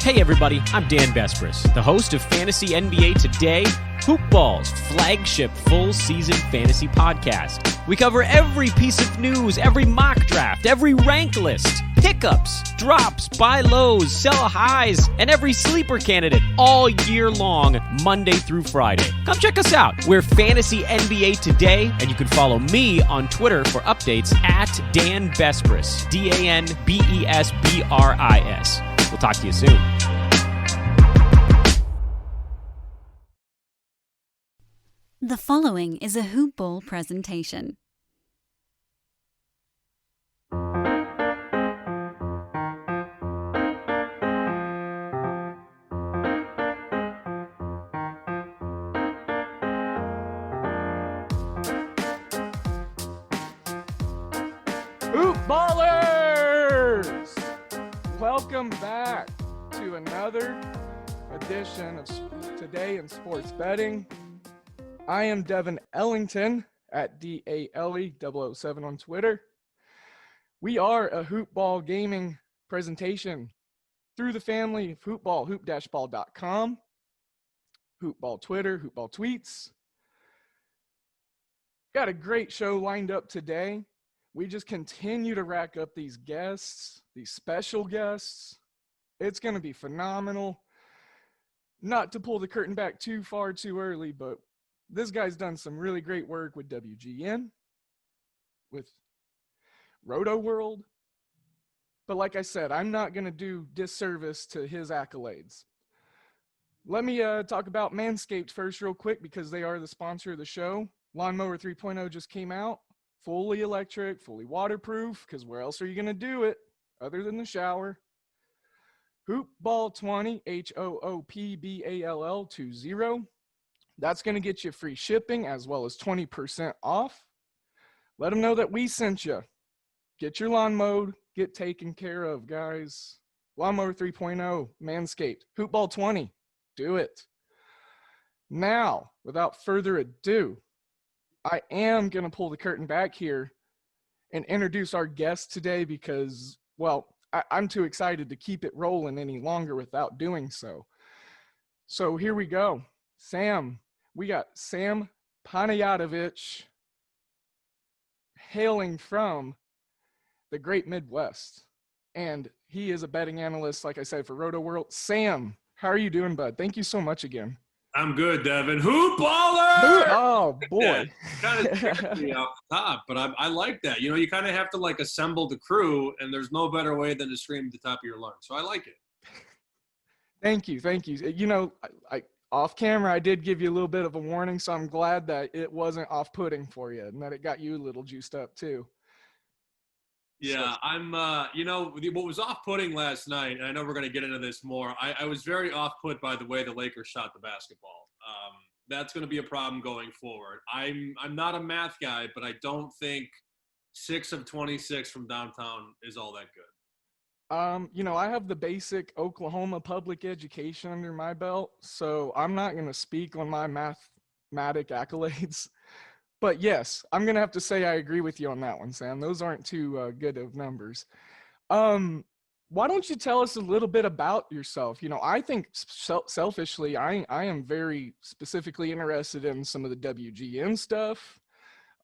Hey everybody, I'm Dan Bespris, the host of Fantasy NBA Today, Hoopball's flagship full-season fantasy podcast. We cover every piece of news, every mock draft, every rank list, pickups, drops, buy lows, sell highs, and every sleeper candidate all year long, Monday through Friday. Come check us out. We're Fantasy NBA Today, and you can follow me on Twitter for updates at Dan Bespris, DANBESBRIS. We'll talk to you soon. The following is a Hoop Ball presentation. Hoop Ballers! Welcome back to another edition of Today in Sports Betting. I am Devin Ellington at DALE007 on Twitter. We are a Hoop Ball gaming presentation through the family of Hoopball, hoop-ball.com, Hoopball Twitter, Hoopball Tweets. Got a great show lined up today. We just continue to rack up these guests, these special guests. It's going to be phenomenal. Not to pull the curtain back too far too early, but this guy's done some really great work with WGN, with Roto World. But like I said, I'm not going to do disservice to his accolades. Let me talk about Manscaped first real quick because they are the sponsor of the show. Lawnmower 3.0 just came out. Fully electric, fully waterproof, because where else are you going to do it other than the shower? Hoopball 20, HOOPBALL 20. That's going to get you free shipping as well as 20% off. Let them know that we sent you. Get your lawn mowed, get taken care of, guys. Lawnmower 3.0, Manscaped, Hoopball 20. Do it. Now, without further ado, I am going to pull the curtain back here and introduce our guest today because, well, I'm too excited to keep it rolling any longer without doing so. So here we go. Sam, we got Sam Panayotovich hailing from the great Midwest. And he is a betting analyst, like I said, for Roto World. Sam, how are you doing, bud? Thank you so much again. I'm good, Devin. Hoop baller! Oh, boy. Kind of tricked me off the top, but I like that. You know, you kind of have to, like, assemble the crew, and there's no better way than to scream at the top of your lungs. So I like it. Thank you. Thank you. You know, I off camera, I did give you a little bit of a warning, so I'm glad that it wasn't off-putting for you and that it got you a little juiced up, too. Yeah, I'm, you know, what was off-putting last night, and I know we're going to get into this more, I was very off-put by the way the Lakers shot the basketball. That's going to be a problem going forward. I'm not a math guy, but I don't think 6 of 26 from downtown is all that good. You know, I have the basic Oklahoma public education under my belt, so I'm not going to speak on my mathematic accolades. But yes, I'm going to have to say I agree with you on that one, Sam. Those aren't too good of numbers. Why don't you tell us a little bit about yourself? You know, I think selfishly, I am very specifically interested in some of the WGN stuff.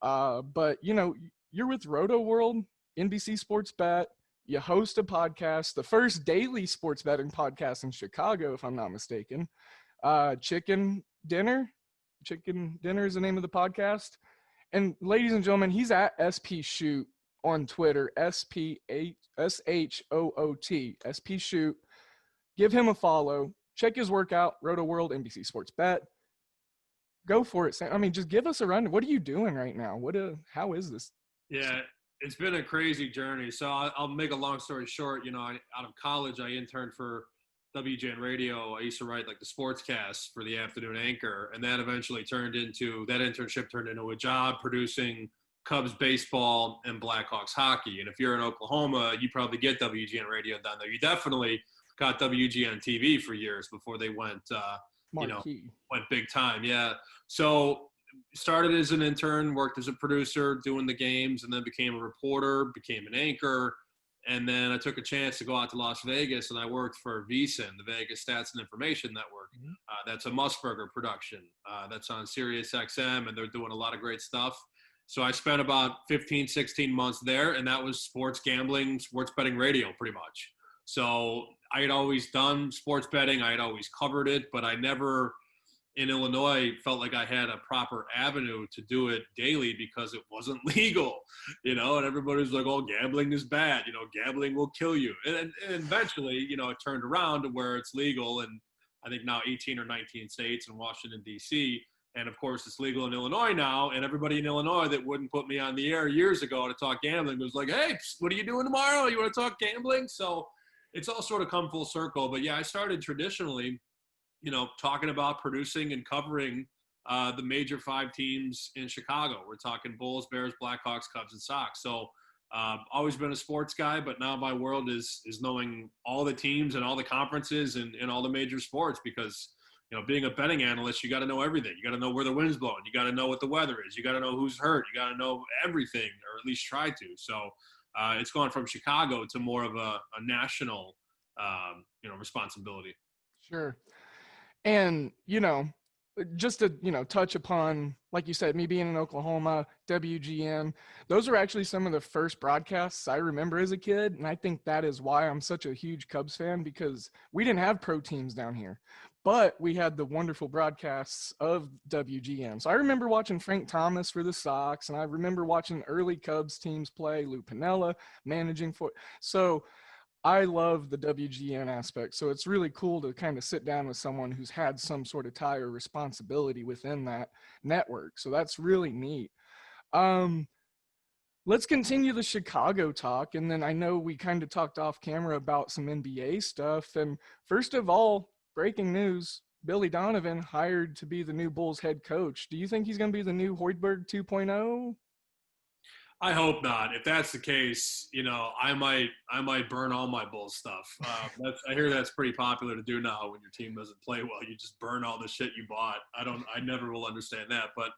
But, you know, you're with Roto World, NBC Sports Bet. You host a podcast, the first daily sports betting podcast in Chicago, if I'm not mistaken. Chicken Dinner is the name of the podcast. And ladies and gentlemen, he's at SP Shoot on Twitter, SPSHOOT, SP Shoot. Give him a follow. Check his workout, Roto World, NBC Sports Bet. Go for it, Sam. I mean, just give us a run. What are you doing right now? How is this? Yeah, it's been a crazy journey. So I'll make a long story short. You know, out of college, I interned for WGN Radio. I used to write like the sportscasts for the afternoon anchor, and that internship turned into a job producing Cubs baseball and Blackhawks hockey. And if you're in Oklahoma, you probably get WGN Radio down there. You definitely got WGN TV for years before they went, went big time. Yeah. So started as an intern, worked as a producer doing the games, and then became a reporter, became an anchor. And then I took a chance to go out to Las Vegas, and I worked for VSiN, the Vegas Stats and Information Network. That's a Musburger production. That's on Sirius XM, and they're doing a lot of great stuff. So I spent about 15, 16 months there, and that was sports gambling, sports betting radio pretty much. So I had always done sports betting. I had always covered it, but I never in Illinois felt like I had a proper avenue to do it daily because it wasn't legal, and everybody was like, oh, gambling is bad. Gambling will kill you. And eventually, it turned around to where it's legal. And I think now 18 or 19 states and Washington, D.C., and of course, it's legal in Illinois now. And everybody in Illinois that wouldn't put me on the air years ago to talk gambling was like, hey, what are you doing tomorrow? You want to talk gambling? So it's all sort of come full circle. But yeah, I started traditionally, talking about producing and covering the major 5 teams in Chicago. We're talking Bulls, Bears, Blackhawks, Cubs, and Sox. So always been a sports guy, but now my world is knowing all the teams and all the conferences and all the major sports because being a betting analyst, you got to know everything. You got to know where the wind's blowing. You got to know what the weather is. You got to know who's hurt. You got to know everything, or at least try to. So it's gone from Chicago to more of a national, responsibility. Sure. And, just to, touch upon, like you said, me being in Oklahoma, WGN, those are actually some of the first broadcasts I remember as a kid. And I think that is why I'm such a huge Cubs fan, because we didn't have pro teams down here, but we had the wonderful broadcasts of WGN. So I remember watching Frank Thomas for the Sox, and I remember watching early Cubs teams play, Lou Piniella managing for. So I love the WGN aspect. So it's really cool to kind of sit down with someone who's had some sort of tie or responsibility within that network. So that's really neat. Let's continue the Chicago talk. And then I know we kind of talked off camera about some NBA stuff. And first of all, breaking news, Billy Donovan hired to be the new Bulls head coach. Do you think he's going to be the new Hoiberg 2.0? I hope not. If that's the case, I might burn all my Bulls stuff. I hear that's pretty popular to do now when your team doesn't play well. You just burn all the shit you bought. I never will understand that. But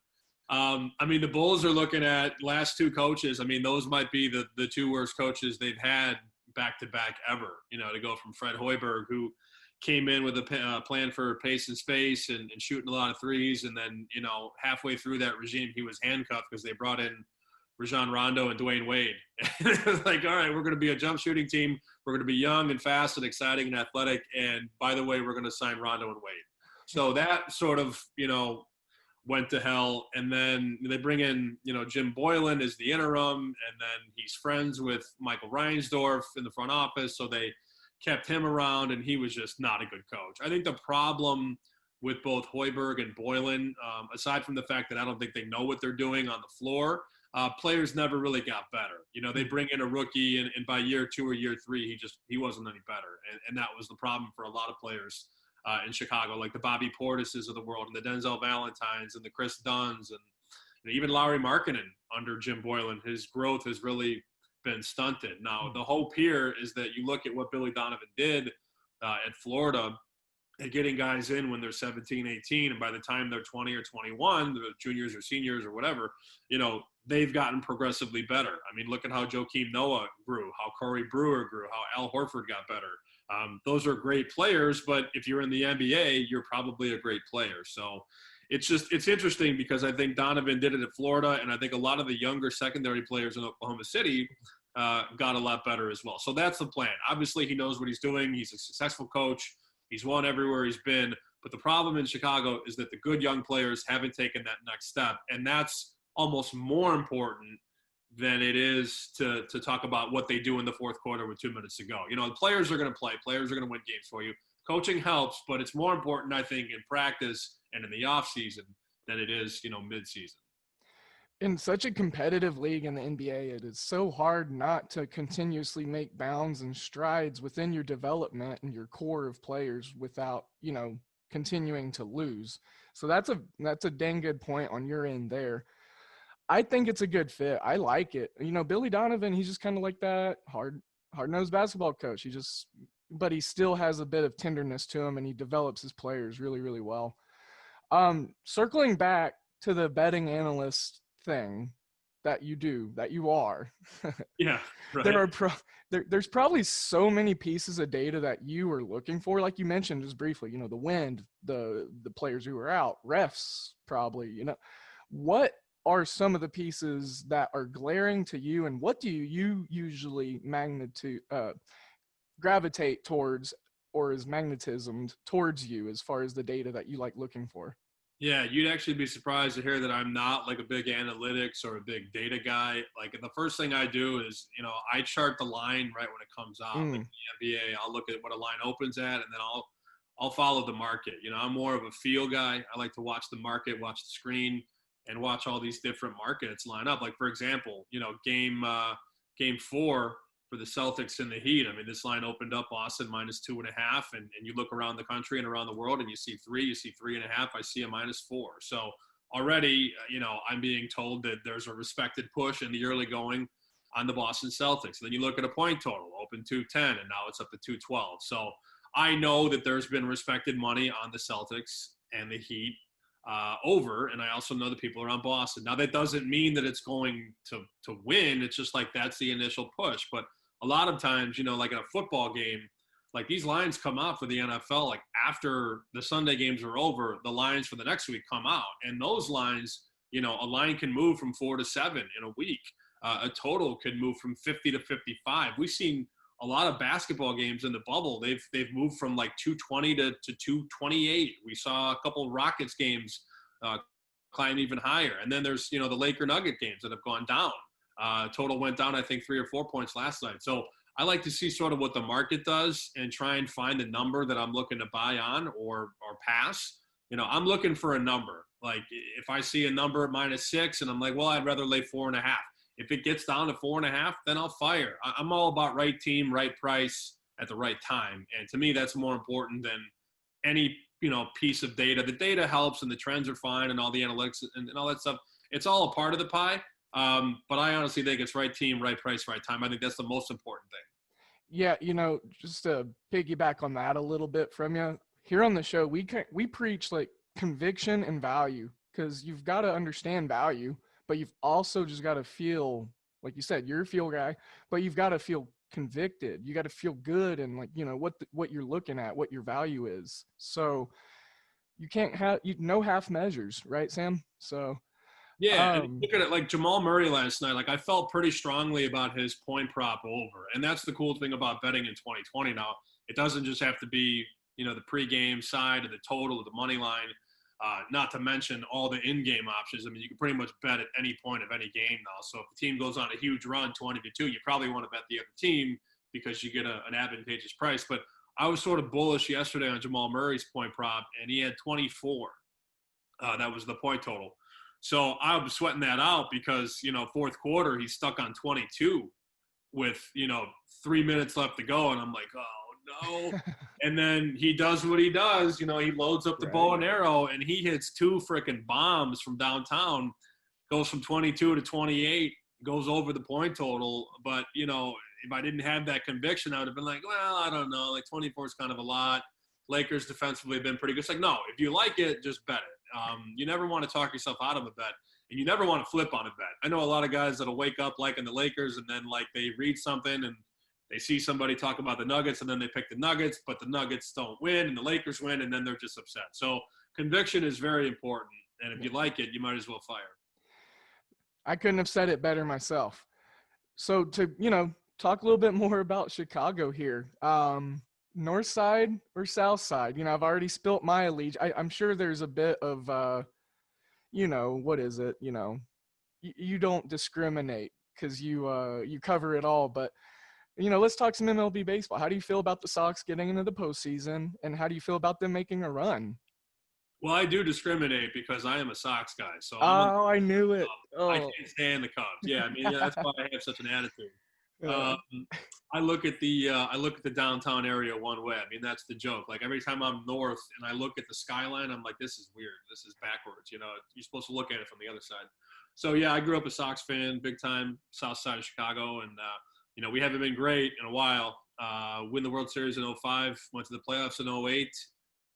the Bulls are looking at last 2 coaches. Those might be the 2 worst coaches they've had back to back ever. To go from Fred Hoiberg, who came in with a plan for pace and space and shooting a lot of threes, and then halfway through that regime he was handcuffed because they brought in Rajon Rondo and Dwayne Wade. Like, all right, we're going to be a jump shooting team. We're going to be young and fast and exciting and athletic. And by the way, we're going to sign Rondo and Wade. So that sort of, went to hell. And then they bring in, Jim Boylan as the interim. And then he's friends with Michael Reinsdorf in the front office. So they kept him around, and he was just not a good coach. I think the problem with both Hoiberg and Boylan, aside from the fact that I don't think they know what they're doing on the floor, players never really got better. They bring in a rookie, and by year 2 or year 3, he wasn't any better. And that was the problem for a lot of players in Chicago, like the Bobby Portises of the world, and the Denzel Valentines, and the Chris Dunns, and even Lauri Markkanen under Jim Boylan. His growth has really been stunted. Now, the hope here is that you look at what Billy Donovan did at Florida, and getting guys in when they're 17, 18, and by the time they're 20 or 21, the juniors or seniors or whatever, they've gotten progressively better. Look at how Joakim Noah grew, how Corey Brewer grew, how Al Horford got better. Those are great players, but if you're in the NBA, you're probably a great player. So it's interesting because I think Donovan did it at Florida, and I think a lot of the younger secondary players in Oklahoma City got a lot better as well. So that's the plan. Obviously, he knows what he's doing. He's a successful coach. He's won everywhere he's been. But the problem in Chicago is that the good young players haven't taken that next step. And that's almost more important than it is to talk about what they do in the fourth quarter with 2 minutes to go. The players are going to play. Players are going to win games for you. Coaching helps, but it's more important, I think, in practice and in the offseason than it is, mid-season. In such a competitive league in the NBA, it is so hard not to continuously make bounds and strides within your development and your core of players without, continuing to lose. So that's a dang good point on your end there. I think it's a good fit. I like it. Billy Donovan, he's just kind of like that hard-nosed basketball coach. But he still has a bit of tenderness to him, and he develops his players really, really well. Circling back to the betting analyst thing, that you are, Yeah, right. there's probably so many pieces of data that you are looking for, like you mentioned just briefly, the wind, the players who are out, refs probably, what are some of the pieces that are glaring to you, and what do you usually gravitate towards, or is magnetismed towards you as far as the data that you like looking for? Yeah, you'd actually be surprised to hear that I'm not like a big analytics or a big data guy. Like the first thing I do is, I chart the line right when it comes out. Like the NBA, I'll look at what a line opens at, and then I'll follow the market. I'm more of a feel guy. I like to watch the market, watch the screen, and watch all these different markets line up. Like for example, game 4 for the Celtics and the Heat. I mean, this line opened up Boston -2.5, and you look around the country and around the world, and you see 3, you see 3.5. I see a -4. So already, I'm being told that there's a respected push in the early going on the Boston Celtics. And then you look at a point total, open 210, and now it's up to 212. So I know that there's been respected money on the Celtics and the Heat over, and I also know the people around Boston. Now that doesn't mean that it's going to win. It's just like that's the initial push. But a lot of times, like in a football game, like these lines come out for the NFL, like after the Sunday games are over, the lines for the next week come out. And those lines, a line can move from 4 to 7 in a week. A total could move from 50 to 55. We've seen a lot of basketball games in the bubble. They've moved from like 220 to 228. We saw a couple of Rockets games climb even higher. And then there's, the Laker Nugget games that have gone down. Total went down, I think, 3 or 4 points last night. So I like to see sort of what the market does and try and find the number that I'm looking to buy on or pass. I'm looking for a number. Like if I see a number at -6 and I'm like, well, I'd rather lay 4.5. If it gets down to 4.5, then I'll fire. I'm all about right team, right price at the right time. And to me, that's more important than any, piece of data. The data helps and the trends are fine and all the analytics and all that stuff. It's all a part of the pie. But I honestly think it's right team, right price, right time. I think that's the most important thing. Yeah, just to piggyback on that a little bit from you, here on the show, we preach like conviction and value, because you've got to understand value, but you've also just got to feel, like you said, you're a feel guy, but you've got to feel convicted. You got to feel good and like, what you're looking at, what your value is. So you can't have, no half measures, right, Sam? So yeah, and look at it like Jamal Murray last night. Like I felt pretty strongly about his point prop over, and that's the cool thing about betting in 2020. Now it doesn't just have to be the pregame side of the total of the money line, not to mention all the in-game options. I mean, you can pretty much bet at any point of any game now. So if the team goes on a huge run, 20-2, you probably want to bet the other team because you get an advantageous price. But I was sort of bullish yesterday on Jamal Murray's point prop, and he had 24. That was the point total. So I was sweating that out because, fourth quarter, he's stuck on 22 with, 3 minutes left to go. And I'm like, oh, no. And then he does what he does. He loads up the bow and arrow, and he hits 2 freaking bombs from downtown, goes from 22 to 28, goes over the point total. But, if I didn't have that conviction, I would have been like, well, I don't know. Like 24 is kind of a lot. Lakers defensively have been pretty good. It's like, no, if you like it, just bet it. You never want to talk yourself out of a bet, and you never want to flip on a bet. I know a lot of guys that'll wake up liking the Lakers, and then like they read something and they see somebody talk about the Nuggets, and then they pick the Nuggets, but the Nuggets don't win and the Lakers win, and then they're just upset. So conviction is very important, and if you like it, you might as well fire. I couldn't have said it better myself. So to, talk a little bit more about Chicago here. North side or south side? I've already spilt my allegiance. I'm sure there's a bit of, what is it? You don't discriminate because you cover it all. But, let's talk some MLB baseball. How do you feel about the Sox getting into the postseason, and how do you feel about them making a run? Well, I do discriminate because I am a Sox guy. So I knew it. I can't stand the Cubs. Yeah, I mean, that's why I have such an attitude. I look at the downtown area one way. I mean, that's the joke. Like every time I'm north and I look at the skyline, I'm like, this is weird. This is backwards. You're supposed to look at it from the other side. So yeah, I grew up a Sox fan, big time, south side of Chicago, and we haven't been great in a while. Win the World Series in 2005, went to the playoffs in 2008,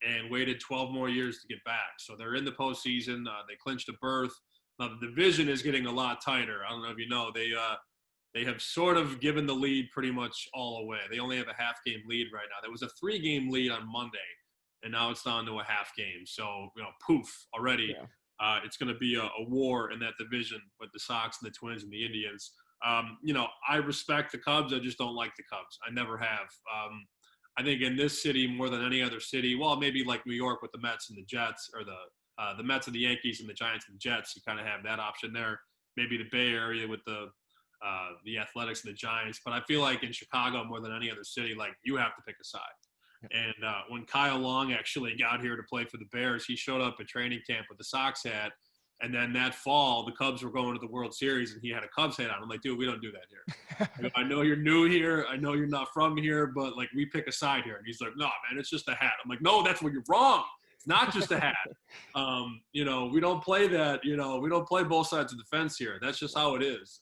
and waited 12 more years to get back. So they're in the postseason. They clinched a berth. Now the division is getting a lot tighter. I don't know if you know, they have sort of given the lead pretty much all away. They only have a half-game lead right now. There was a 3-game lead on Monday, and now it's down to a half game. So, poof, already. Yeah. It's going to be a war in that division with the Sox and the Twins and the Indians. I respect the Cubs. I just don't like the Cubs. I never have. I think in this city more than any other city, well, maybe like New York with the Mets and the Jets, or the Mets and the Yankees and the Giants and the Jets, you kind of have that option there. Maybe the Bay Area with the Athletics and the Giants. But I feel like in Chicago more than any other city, like you have to pick a side. And when Kyle Long actually got here to play for the Bears, he showed up at training camp with the Sox hat. And then that fall, the Cubs were going to the World Series, and he had a Cubs hat on. I'm like, dude, we don't do that here. I know you're new here. I know you're not from here, but, like, we pick a side here. And he's like, no, man, it's just a hat. I'm like, no, that's where you're wrong. It's not just a hat. We don't play that. We don't play both sides of the fence here. That's just how it is.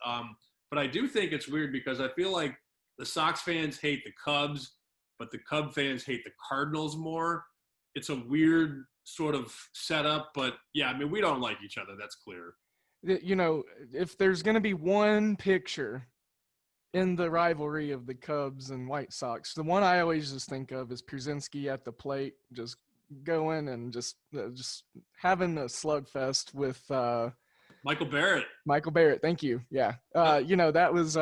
But I do think it's weird because I feel like the Sox fans hate the Cubs, but the Cub fans hate the Cardinals more. It's a weird sort of setup, but yeah, I mean, we don't like each other. That's clear. If there's going to be one picture in the rivalry of the Cubs and White Sox, the one I always just think of is Pierzynski at the plate, just going and just having a slugfest with Michael Barrett. Michael Barrett, thank you. Yeah, that was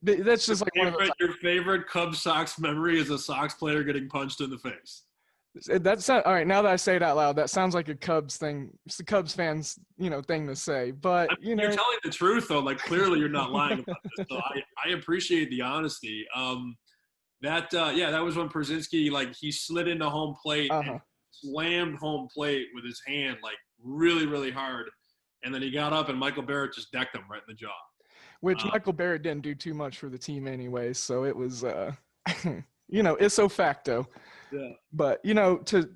that's just like one of those. Your favorite Cubs Sox memory is a Sox player getting punched in the face. That's all right. Now that I say it out loud, that sounds like a Cubs thing. It's the Cubs fans, thing to say. But you're telling the truth, though. Like, clearly, you're not lying about this. So I appreciate the honesty. That was when Pierzynski, like, he slid into home plate and slammed home plate with his hand, like, really, really hard. And then he got up, and Michael Barrett just decked him right in the jaw. Which Michael Barrett didn't do too much for the team anyway, so it was, ipso facto. Yeah. But, to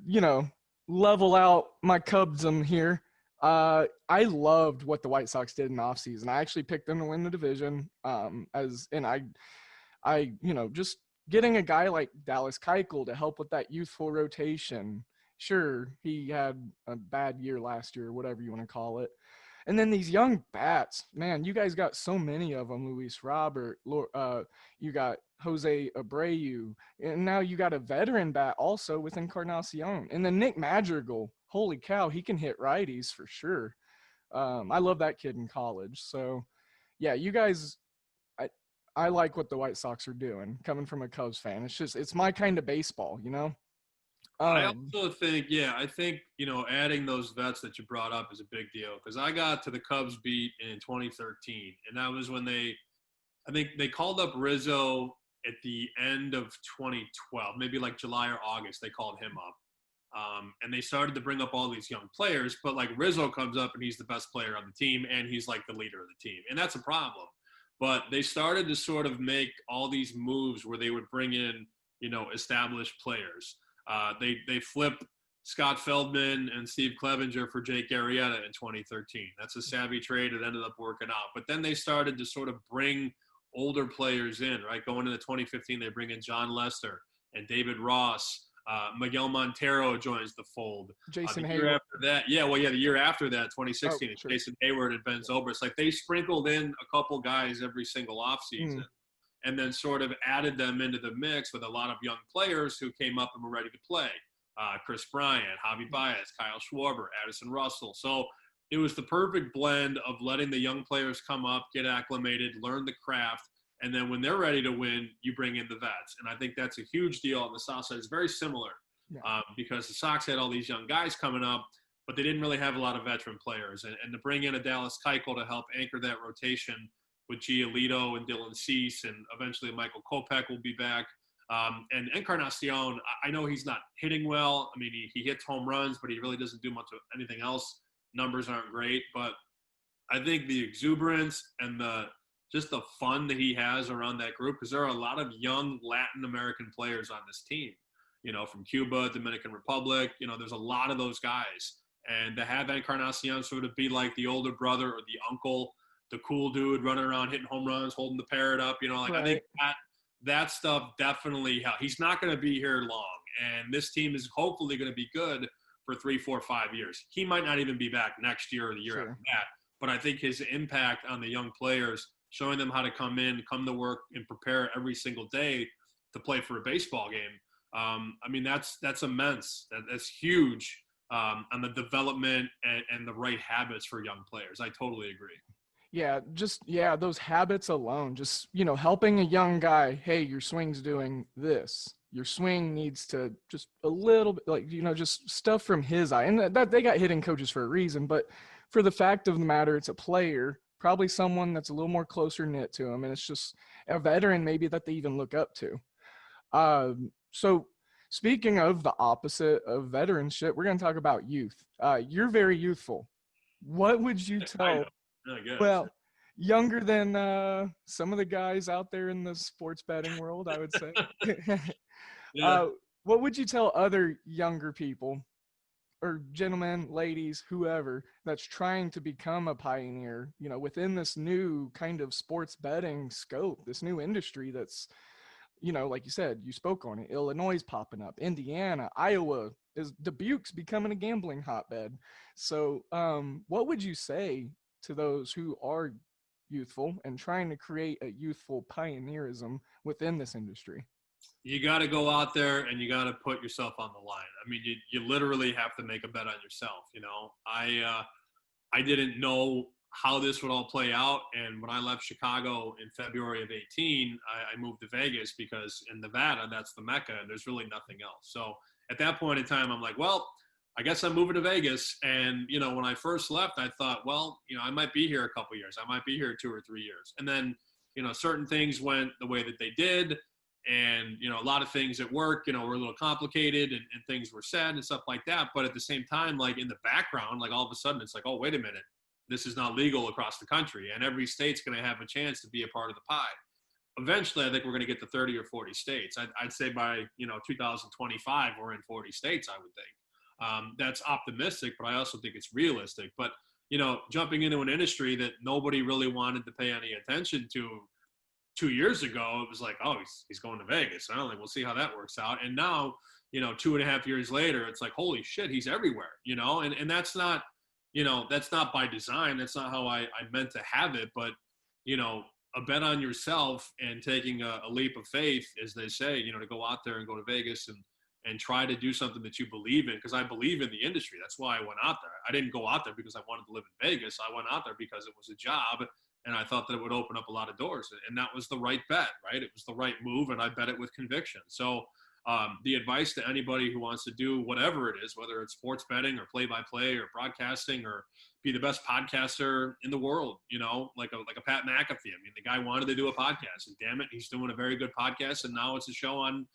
level out my Cubsdom here, I loved what the White Sox did in the offseason. I actually picked them to win the division. Just getting a guy like Dallas Keuchel to help with that youthful rotation. Sure, he had a bad year last year, whatever you want to call it. And then these young bats, man, you guys got so many of them. Luis Robert, you got Jose Abreu, and now you got a veteran bat also with Encarnacion. And then Nick Madrigal, holy cow, he can hit righties for sure. I love that kid in college. So, yeah, you guys, I like what the White Sox are doing, coming from a Cubs fan. It's my kind of baseball, I also think, adding those vets that you brought up is a big deal because I got to the Cubs beat in 2013, and that was when I think they called up Rizzo at the end of 2012, maybe like July or August, they called him up. And they started to bring up all these young players, but like Rizzo comes up and he's the best player on the team and he's like the leader of the team, and that's a problem. But they started to sort of make all these moves where they would bring in, established players. They flipped Scott Feldman and Steve Clevenger for Jake Arrieta in 2013. That's a savvy trade. It ended up working out. But then they started to sort of bring older players in, right? Going into 2015, they bring in John Lester and David Ross. Miguel Montero joins the fold. Jason the Hayward. year after that, the year after that, 2016, it's Jason Hayward and Ben Zobrist. Like, they sprinkled in a couple guys every single offseason. And then sort of added them into the mix with a lot of young players who came up and were ready to play. Chris Bryant, Javi Baez, Kyle Schwarber, Addison Russell. So it was the perfect blend of letting the young players come up, get acclimated, learn the craft, and then when they're ready to win, you bring in the vets. And I think that's a huge deal on the South side. It's very similar because the Sox had all these young guys coming up, but they didn't really have a lot of veteran players. And to bring in a Dallas Keuchel to help anchor that rotation with Giolito and Dylan Cease, and eventually Michael Kopech will be back. And Encarnacion, I know he's not hitting well. I mean, he hits home runs, but he really doesn't do much of anything else. Numbers aren't great, but I think the exuberance and just the fun that he has around that group, because there are a lot of young Latin American players on this team, from Cuba, Dominican Republic, there's a lot of those guys. And to have Encarnacion sort of be like the older brother or the uncle, the cool dude running around hitting home runs, holding the parrot up, right. I think that stuff definitely helps. He's not going to be here long, and this team is hopefully going to be good for 3, 4, 5 years. He might not even be back next year or the year after that. But I think his impact on the young players, showing them how to come to work and prepare every single day to play for a baseball game. I mean, that's immense. That's huge on the development and the right habits for young players. I totally agree. Yeah, those habits alone, just, helping a young guy, hey, your swing's doing this. Your swing needs to just a little bit, just stuff from his eye. And that they got hitting coaches for a reason, but for the fact of the matter, it's a player, probably someone that's a little more closer knit to him, and it's just a veteran maybe that they even look up to. So speaking of the opposite of veteranship, we're going to talk about youth. You're very youthful. What would you tell? Well, younger than some of the guys out there in the sports betting world, I would say. What would you tell other younger people, or gentlemen, ladies, whoever, that's trying to become a pioneer, within this new kind of sports betting scope, this new industry that's, like you said, you spoke on it, Illinois is popping up, Indiana, Iowa, Dubuque's becoming a gambling hotbed. So what would you say to those who are youthful and trying to create a youthful pioneerism within this industry? You got to go out there and you got to put yourself on the line. I mean, you literally have to make a bet on yourself. I didn't know how this would all play out. And when I left Chicago in February of 18, I moved to Vegas because in Nevada, that's the Mecca and there's really nothing else. So at that point in time, I'm like, well, I guess I'm moving to Vegas. And, when I first left, I thought, well, I might be here a couple years. I might be here 2 or 3 years. And then, certain things went the way that they did. And, a lot of things at work, were a little complicated and things were said and stuff like that. But at the same time, like in the background, like all of a sudden it's like, oh, wait a minute, this is not legal across the country. And every state's going to have a chance to be a part of the pie. Eventually, I think we're going to get to 30 or 40 states. I'd say by, 2025, we're in 40 states, I would think. That's optimistic, but I also think it's realistic. But, jumping into an industry that nobody really wanted to pay any attention to 2 years ago, it was like, oh, he's going to Vegas. I don't think we'll see how that works out. And now, 2.5 years later, it's like, holy shit, he's everywhere, and that's not, that's not by design. That's not how I meant to have it. But, a bet on yourself and taking a leap of faith, as they say, to go out there and go to Vegas and try to do something that you believe in, because I believe in the industry. That's why I went out there. I didn't go out there because I wanted to live in Vegas. I went out there because it was a job, and I thought that it would open up a lot of doors. And that was the right bet, right? It was the right move, and I bet it with conviction. So the advice to anybody who wants to do whatever it is, whether it's sports betting or play-by-play or broadcasting or be the best podcaster in the world, like a Pat McAfee. I mean, the guy wanted to do a podcast, and damn it, he's doing a very good podcast. And now it's a show on,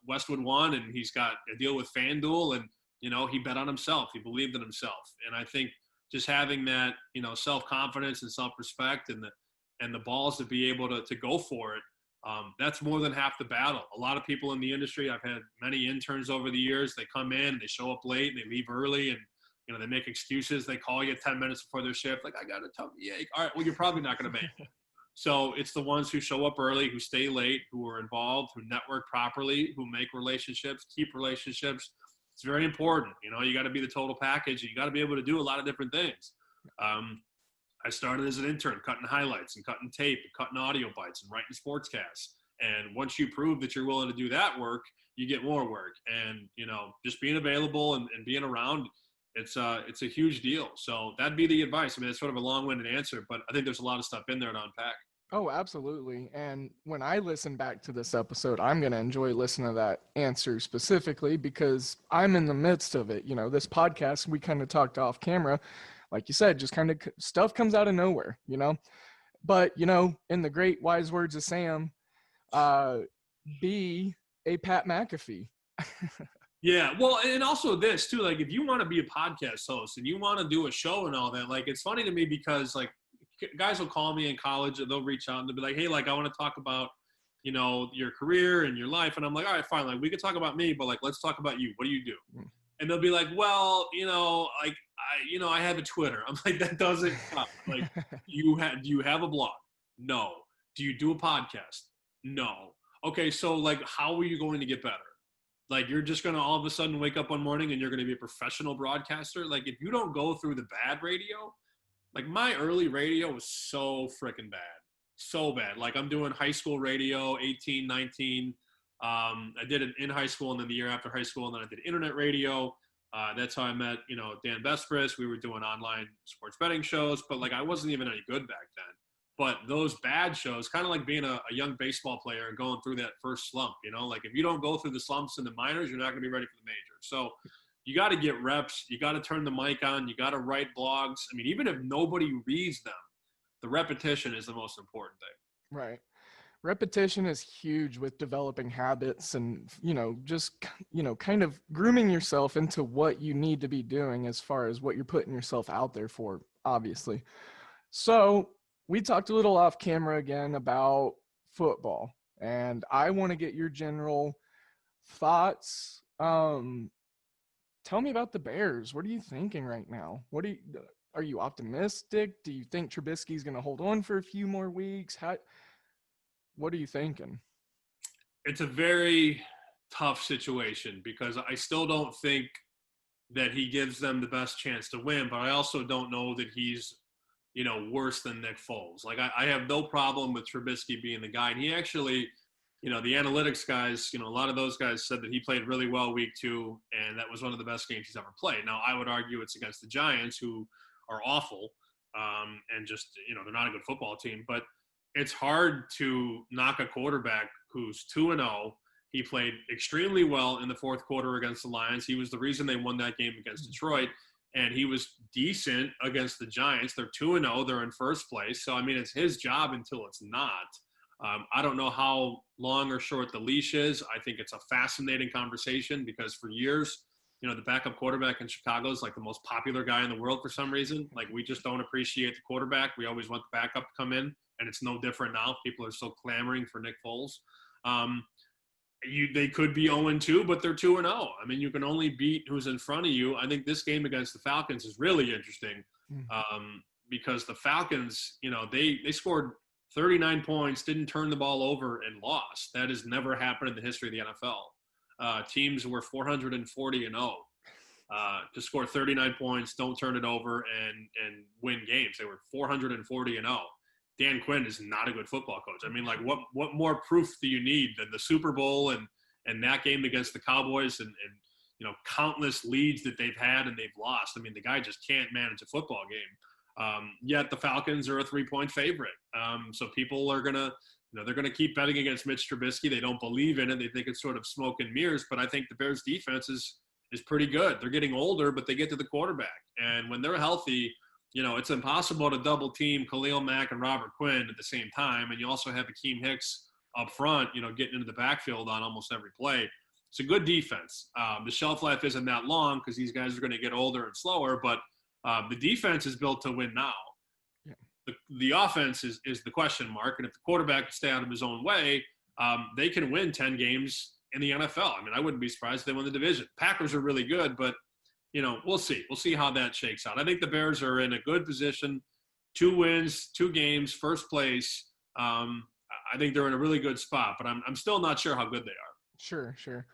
Westwood One, and he's got a deal with FanDuel, and, he bet on himself. He believed in himself. And I think just having that, self-confidence and self-respect and the balls to be able to go for it, that's more than half the battle. A lot of people in the industry, I've had many interns over the years, they come in, they show up late, they leave early, and, they make excuses. They call you 10 minutes before their shift, like, I got a tummy ache. All right, well, you're probably not going to make it. So it's the ones who show up early, who stay late, who are involved, who network properly, who make relationships, keep relationships. It's very important. You got to be the total package, and you got to be able to do a lot of different things. I started as an intern cutting highlights and cutting tape and cutting audio bites and writing sportscasts. And once you prove that you're willing to do that work, you get more work. And, just being available and being around, it's a huge deal. So that'd be the advice. I mean, it's sort of a long-winded answer, but I think there's a lot of stuff in there to unpack. Oh, absolutely. And when I listen back to this episode, I'm going to enjoy listening to that answer specifically because I'm in the midst of it. This podcast, we kind of talked off camera. Like you said, just kind of stuff comes out of nowhere, But, in the great wise words of Sam, be a Pat McAfee. Yeah. Well, and also this too, like if you want to be a podcast host and you want to do a show and all that, like it's funny to me because like guys will call me in college and they'll reach out and they'll be like, hey, like I want to talk about, your career and your life. And I'm like, all right, fine. Like we could talk about me, but like, let's talk about you. What do you do? And they'll be like, well, like, I have a Twitter. I'm like, that doesn't count. Like, do you have a blog? No. Do you do a podcast? No. Okay, so like, how are you going to get better? Like, you're just going to all of a sudden wake up one morning and you're going to be a professional broadcaster. Like, if you don't go through the bad radio, like my early radio was so freaking bad. So bad. Like, I'm doing high school radio, 18, 19. I did it in high school, and then the year after high school, and then I did internet radio. That's how I met, Dan Bespris. We were doing online sports betting shows, but like I wasn't even any good back then. But those bad shows, kind of like being a young baseball player and going through that first slump, like if you don't go through the slumps in the minors, you're not going to be ready for the majors. So you got to get reps. You got to turn the mic on. You got to write blogs. I mean, even if nobody reads them, the repetition is the most important thing. Right. Repetition is huge with developing habits and, just, kind of grooming yourself into what you need to be doing as far as what you're putting yourself out there for, obviously. So we talked a little off camera again about football, and I want to get your general thoughts. Tell me about the Bears. What are you thinking right now? Are you optimistic? Do you think Trubisky's going to hold on for a few more weeks? What are you thinking? It's a very tough situation because I still don't think that he gives them the best chance to win, but I also don't know that he's, worse than Nick Foles. Like, I have no problem with Trubisky being the guy. And he actually, the analytics guys, a lot of those guys said that he played really well week 2, and that was one of the best games he's ever played. Now, I would argue it's against the Giants, who are awful, and just, they're not a good football team. But it's hard to knock a quarterback who's 2-0. He played extremely well in the fourth quarter against the Lions. He was the reason they won that game against Detroit. And he was decent against the Giants. They're 2-0. They're in first place. So, I mean, it's his job until it's not. I don't know how long or short the leash is. I think it's a fascinating conversation because for years, the backup quarterback in Chicago is like the most popular guy in the world for some reason. Like, we just don't appreciate the quarterback. We always want the backup to come in, and it's no different now. People are still clamoring for Nick Foles. They could be 0-2, but they're 2-0. I mean, you can only beat who's in front of you. I think this game against the Falcons is really interesting because the Falcons, they scored 39 points, didn't turn the ball over, and lost. That has never happened in the history of the NFL. Teams were 440-0 to score 39 points, don't turn it over, and win games. They were 440-0. Dan Quinn is not a good football coach. I mean, like, what more proof do you need than the Super Bowl and that game against the Cowboys and countless leads that they've had and they've lost? I mean, the guy just can't manage a football game. Yet the Falcons are a 3-point favorite. So people are gonna, they're gonna keep betting against Mitch Trubisky. They don't believe in it. They think it's sort of smoke and mirrors. But I think the Bears' defense is pretty good. They're getting older, but they get to the quarterback, and when they're healthy, it's impossible to double team Khalil Mack and Robert Quinn at the same time. And you also have Akeem Hicks up front, getting into the backfield on almost every play. It's a good defense. The shelf life isn't that long because these guys are going to get older and slower, but the defense is built to win now. Yeah. The offense is the question mark. And if the quarterback can stay out of his own way, they can win 10 games in the NFL. I mean, I wouldn't be surprised if they won the division. Packers are really good, but we'll see. We'll see how that shakes out. I think the Bears are in a good position. 2 wins, 2 games, first place. I think they're in a really good spot, but I'm still not sure how good they are. Sure.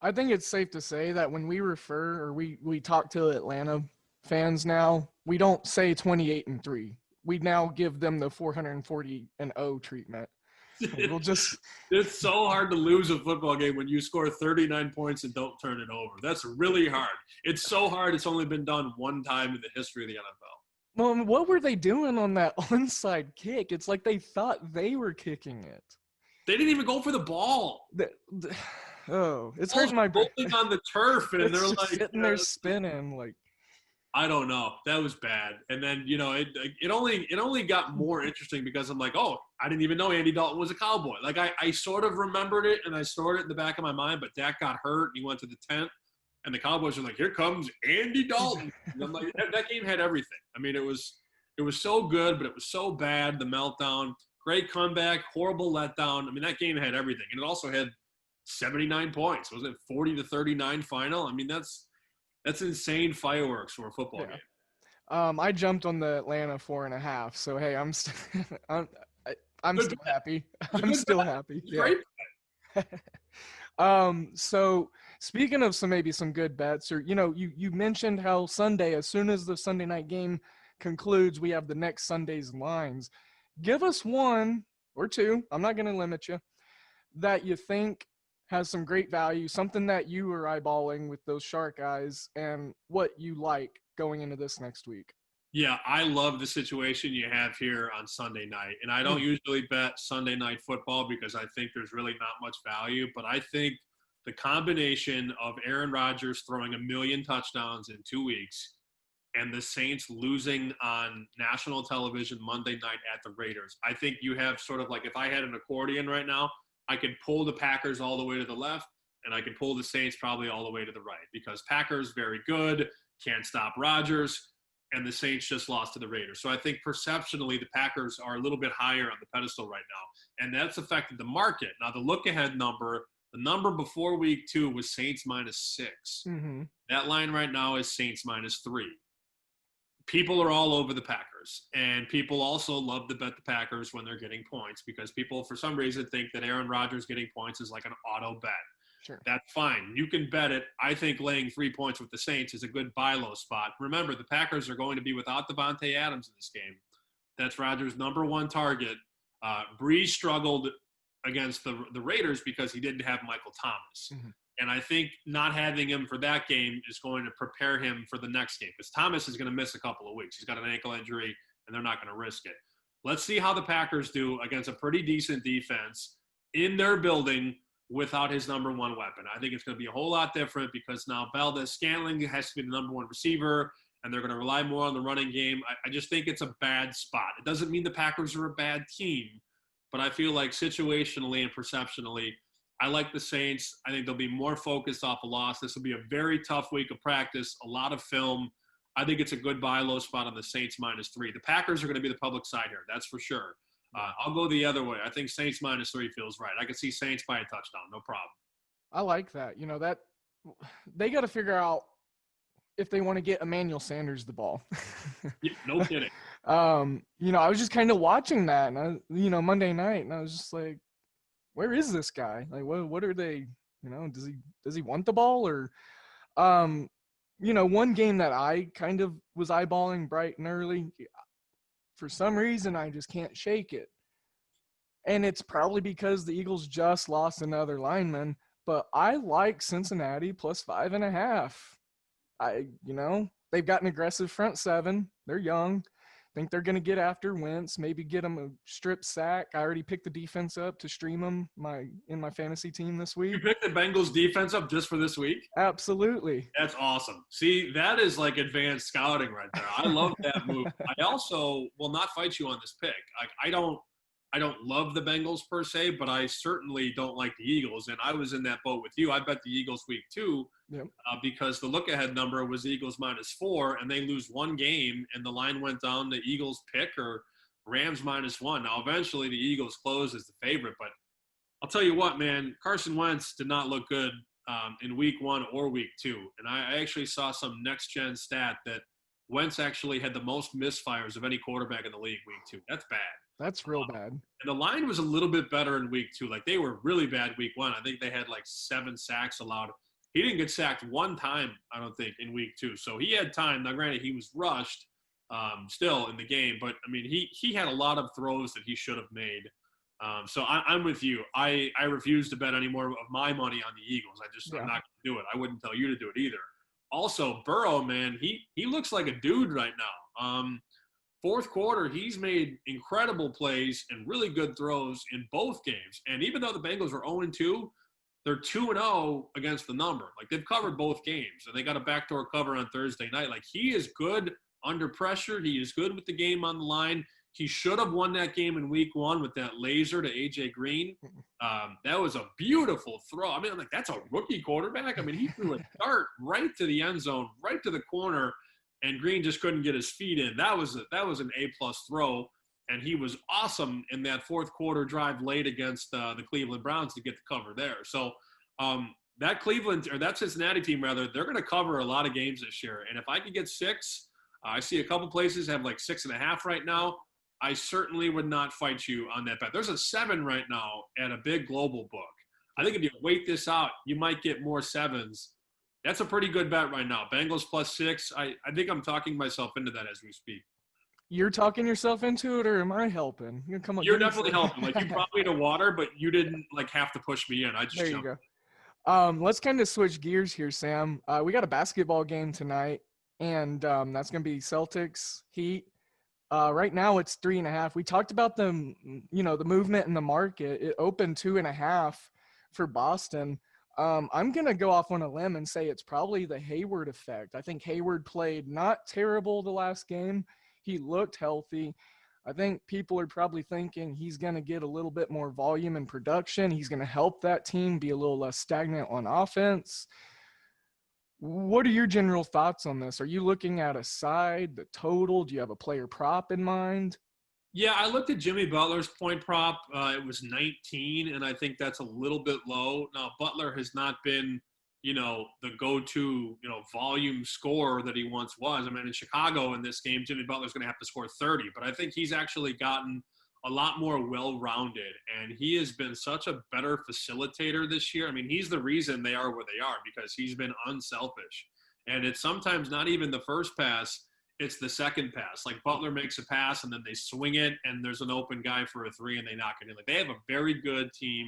I think it's safe to say that when we refer or we talk to Atlanta fans now, we don't say 28-3. We now give them the 440-0 treatment. We'll just It's so hard to lose a football game when you score 39 points and don't turn it over. That's really hard. It's so hard. It's only been done one time in the history of the NFL. Well, what were they doing on that onside kick? It's like they thought they were kicking it. They didn't even go for the ball. It's hurting my brain. Rolling on the turf, and they're like sitting there spinning like. I don't know. That was bad. And then, it only got more interesting because I'm like, oh, I didn't even know Andy Dalton was a Cowboy. Like, I sort of remembered it, and I stored it in the back of my mind, but Dak got hurt, and he went to the tent, and the Cowboys were like, here comes Andy Dalton. And I'm like, that game had everything. I mean, it was so good, but it was so bad, the meltdown. Great comeback, horrible letdown. I mean, that game had everything. And it also had 79 points. Was it 40-39 final? I mean, that's insane fireworks for a football game. I jumped on the Atlanta 4.5. So hey, I'm still happy. I'm still happy. Yeah. Right. So Speaking of maybe some good bets, or you mentioned how Sunday, as soon as the Sunday night game concludes, we have the next Sunday's lines. Give us one or two, I'm not going to limit you, that you think has some great value, something that you are eyeballing with those shark eyes, and what you like going into this next week. Yeah, I love the situation you have here on Sunday night. And I don't usually bet Sunday night football because I think there's really not much value. But I think the combination of Aaron Rodgers throwing 1 million touchdowns in 2 weeks and the Saints losing on national television Monday night at the Raiders, I think you have sort of like, if I had an accordion right now, I could pull the Packers all the way to the left and I could pull the Saints probably all the way to the right because Packers very good, can't stop Rodgers, and the Saints just lost to the Raiders. So I think perceptionally the Packers are a little bit higher on the pedestal right now, and that's affected the market. Now the look-ahead number, the number before week 2 was Saints -6. Mm-hmm. That line right now is Saints -3. People are all over the Packers, and people also love to bet the Packers when they're getting points because people for some reason think that Aaron Rodgers getting points is like an auto bet. Sure. That's fine. You can bet it. I think laying 3 points with the Saints is a good buy low spot. Remember, the Packers are going to be without Devontae Adams in this game. That's Rodgers' number 1 target. Breeze struggled against the Raiders because he didn't have Michael Thomas. Mm-hmm. And I think not having him for that game is going to prepare him for the next game because Thomas is going to miss a couple of weeks. He's got an ankle injury, and they're not going to risk it. Let's see how the Packers do against a pretty decent defense in their building without his number 1 weapon. I think it's going to be a whole lot different because now Valdez-Scantling has to be the number 1 receiver, and they're going to rely more on the running game. I just think it's a bad spot. It doesn't mean the Packers are a bad team, but I feel like situationally and perceptionally, I like the Saints. I think they'll be more focused off a loss. This will be a very tough week of practice, a lot of film. I think it's a good buy low spot on the Saints -3. The Packers are going to be the public side here, that's for sure. I'll go the other way. I think Saints -3 feels right. I could see Saints by a touchdown, no problem. I like that. That they got to figure out if they want to get Emmanuel Sanders the ball. Yeah, no kidding. I was just kind of watching that, and Monday night, and I was just like, where is this guy? Like, what are they? Does he want the ball or? One game that I kind of was eyeballing bright and early. For some reason, I just can't shake it. And it's probably because the Eagles just lost another lineman, but I like Cincinnati +5.5. They've got an aggressive front seven. They're young. I think they're going to get after Wentz, maybe get him a strip sack. I already picked the defense up to stream them in my fantasy team this week. You picked the Bengals defense up just for this week? Absolutely. That's awesome. See, that is like advanced scouting right there. I love that move. I also will not fight you on this pick. Like, I don't love the Bengals per se, but I certainly don't like the Eagles. And I was in that boat with you. I bet the Eagles week 2 because the look-ahead number was Eagles -4, and they lose 1 game, and the line went down to Eagles pick or Rams -1. Now, eventually the Eagles closed as the favorite, but I'll tell you what, man, Carson Wentz did not look good in week 1 or week 2. And I actually saw some next-gen stat that Wentz actually had the most misfires of any quarterback in the league week 2. That's bad. That's real bad. And the line was a little bit better in week 2. Like, they were really bad week 1. I think they had like 7 sacks allowed. He didn't get sacked 1 time, I don't think, in week 2. So he had time. Now, granted, he was rushed still in the game. But, I mean, he had a lot of throws that he should have made. So I'm with you. I refuse to bet any more of my money on the Eagles. I'm not going to do it. I wouldn't tell you to do it either. Also, Burrow, man, he looks like a dude right now. Fourth quarter, he's made incredible plays and really good throws in both games. And even though the Bengals were 0-2, they're 2-0 against the number. Like, they've covered both games, and they got a backdoor cover on Thursday night. Like, he is good under pressure. He is good with the game on the line. He should have won that game in week 1 with that laser to A.J. Green. That was a beautiful throw. I mean, I'm like, that's a rookie quarterback. I mean, he threw a dart right to the end zone, right to the corner, and Green just couldn't get his feet in. That was an A-plus throw, and he was awesome in that fourth quarter drive late against the Cleveland Browns to get the cover there. So that Cincinnati team, rather, they're going to cover a lot of games this year. And if I could get 6, I see a couple places have like 6.5 right now. I certainly would not fight you on that bet. There's a 7 right now at a big global book. I think if you wait this out, you might get more 7s. That's a pretty good bet right now. Bengals +6. I think I'm talking myself into that as we speak. You're talking yourself into it, or am I helping? Come on, You're definitely helping. Like, you brought me to water, but you didn't like have to push me in. I just there you jumped. go. Let's kind of switch gears here, Sam. We got a basketball game tonight, and that's going to be Celtics Heat. Right now it's 3.5. We talked about the movement in the market. It opened 2.5 for Boston. I'm going to go off on a limb and say it's probably the Hayward effect. I think Hayward played not terrible the last game. He looked healthy. I think people are probably thinking he's going to get a little bit more volume and production. He's going to help that team be a little less stagnant on offense. What are your general thoughts on this? Are you looking at a side, the total? Do you have a player prop in mind? Yeah, I looked at Jimmy Butler's point prop. It was 19, and I think that's a little bit low. Now, Butler has not been, the go-to, volume scorer that he once was. I mean, in Chicago in this game, Jimmy Butler's going to have to score 30, but I think he's actually gotten a lot more well-rounded, and he has been such a better facilitator this year. I mean, he's the reason they are where they are because he's been unselfish. And it's sometimes not even the first pass, it's the second pass. Like, Butler makes a pass, and then they swing it, and there's an open guy for a 3, and they knock it in. Like, they have a very good team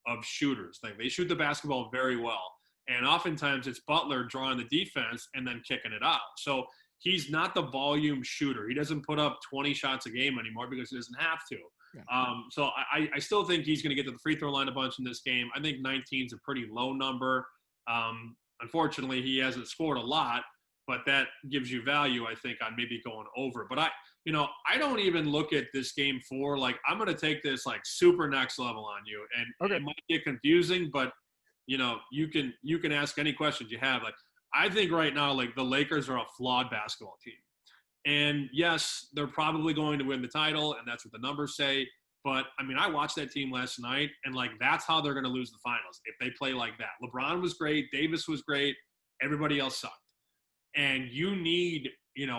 of shooters. Like, they shoot the basketball very well. And oftentimes it's Butler drawing the defense and then kicking it out. So he's not the volume shooter. He doesn't put up 20 shots a game anymore because he doesn't have to. Yeah. So I still think he's going to get to the free throw line a bunch in this game. I think 19 is a pretty low number. Unfortunately, he hasn't scored a lot, but that gives you value, I think, on maybe going over. But I don't even look at this game for, like, I'm going to take this, like, super next level on you. And It might get confusing, but, you can ask any questions you have. Like, I think right now, like, the Lakers are a flawed basketball team. And yes, they're probably going to win the title, and that's what the numbers say. But, I mean, I watched that team last night, and, like, that's how they're going to lose the finals if they play like that. LeBron was great. Davis was great. Everybody else sucked. And you need,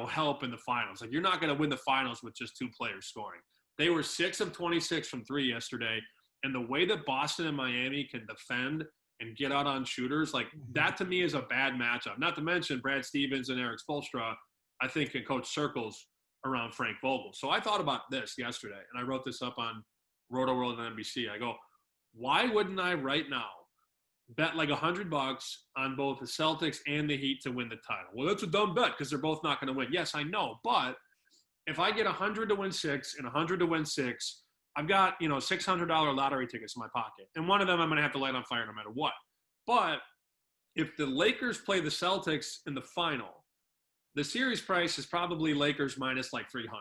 help in the finals. Like, you're not going to win the finals with just 2 players scoring. They were 6 of 26 from 3 yesterday. And the way that Boston and Miami can defend and get out on shooters, like, that to me is a bad matchup. Not to mention Brad Stevens and Eric Spoelstra, I think, can coach circles around Frank Vogel. So I thought about this yesterday, and I wrote this up on Roto World and NBC. I go, why wouldn't I right now bet like $100 on both the Celtics and the Heat to win the title? Well, that's a dumb bet because they're both not going to win. Yes, I know, but if I get 100 to win 6 and 100 to win 6, I've got, $600 lottery tickets in my pocket. And one of them I'm going to have to light on fire no matter what. But if the Lakers play the Celtics in the final, the series price is probably Lakers minus like 300.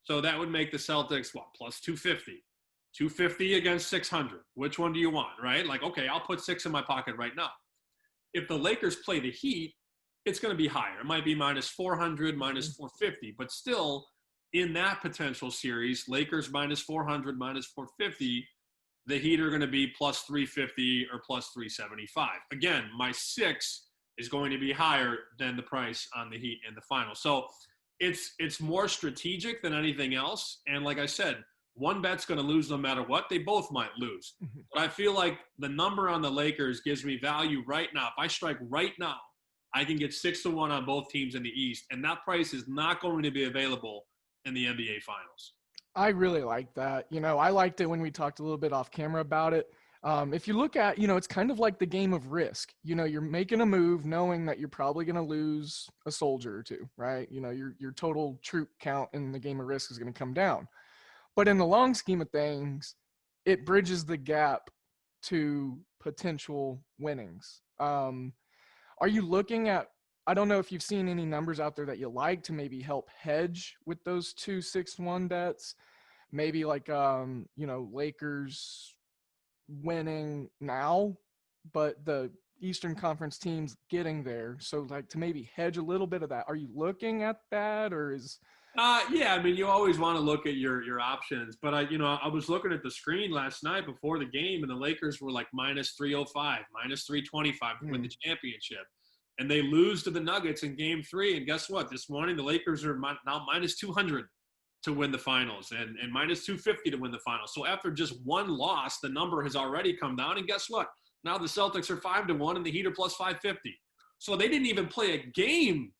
So that would make the Celtics, plus 250. 250 against 600. Which one do you want, right? Like, okay, I'll put 6 in my pocket right now. If the Lakers play the Heat, it's going to be higher. It might be minus 400, minus 450. But still, in that potential series, Lakers minus 400, minus 450, the Heat are going to be plus 350 or plus 375. Again, my 6 is going to be higher than the price on the Heat in the final. So it's more strategic than anything else. And like I said, one bet's going to lose no matter what. They both might lose. But I feel like the number on the Lakers gives me value right now. If I strike right now, I can get 6-1 on both teams in the East. And that price is not going to be available in the NBA Finals. I really like that. I liked it when we talked a little bit off camera about it. If you look at, it's kind of like the game of risk. You're making a move knowing that you're probably going to lose a soldier or two, right? Your total troop count in the game of risk is going to come down. But in the long scheme of things, it bridges the gap to potential winnings. Are you looking at, I don't know if you've seen any numbers out there that you like to maybe help hedge with those 2 6-1 bets? Maybe like, Lakers winning now, but the Eastern Conference teams getting there. So like to maybe hedge a little bit of that. Are you looking at that, or is – yeah, I mean, you always want to look at your options. But, I was looking at the screen last night before the game, and the Lakers were like minus 305, minus 325 to win the championship. And they lose to the Nuggets in Game 3. And guess what? This morning, the Lakers are now minus 200 to win the finals and minus 250 to win the finals. So after just one loss, the number has already come down. And guess what? Now the Celtics are 5-1 and the Heat are plus 550. So they didn't even play a game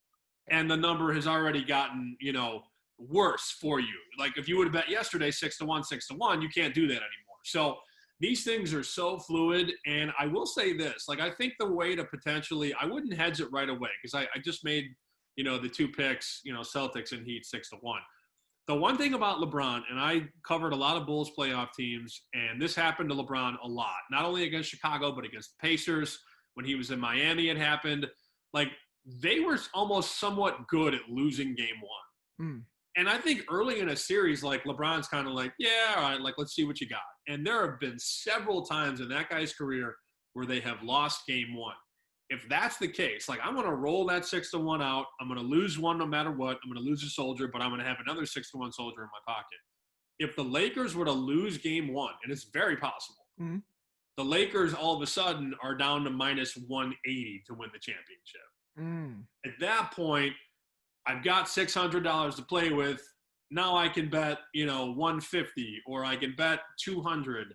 and the number has already gotten, worse for you. Like if you would have bet yesterday 6-1, 6-1, you can't do that anymore. So these things are so fluid. And I will say this, like I think the way to potentially, I wouldn't hedge it right away because I just made, the 2 picks, Celtics and Heat 6-1. The one thing about LeBron, and I covered a lot of Bulls playoff teams, and this happened to LeBron a lot, not only against Chicago, but against the Pacers. When he was in Miami, it happened. Like, they were almost somewhat good at losing game one. And I think early in a series, like, LeBron's kind of like, yeah, all right, like, let's see what you got. And there have been several times in that guy's career where they have lost game one. If that's the case, like I'm going to roll that 6-1 out. I'm going to lose one no matter what. I'm going to lose a soldier, but I'm going to have another 6-1 soldier in my pocket. If the Lakers were to lose game one, and it's very possible, the Lakers all of a sudden are down to minus 180 to win the championship. At that point, I've got $600 to play with. Now I can bet, 150 or I can bet 200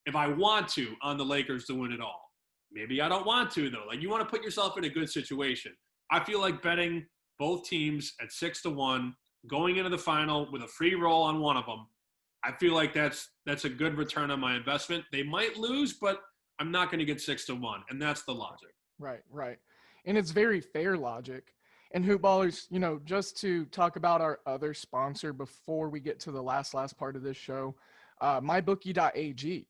if I want to on the Lakers to win it all. Maybe I don't want to, though. Like, you want to put yourself in a good situation. I feel like betting both teams at 6-1, going into the final with a free roll on one of them, I feel like that's a good return on my investment. They might lose, but I'm not going to get 6-1, and that's the logic. Right. And it's very fair logic. And Hoopballers, just to talk about our other sponsor before we get to the last part of this show, mybookie.ag.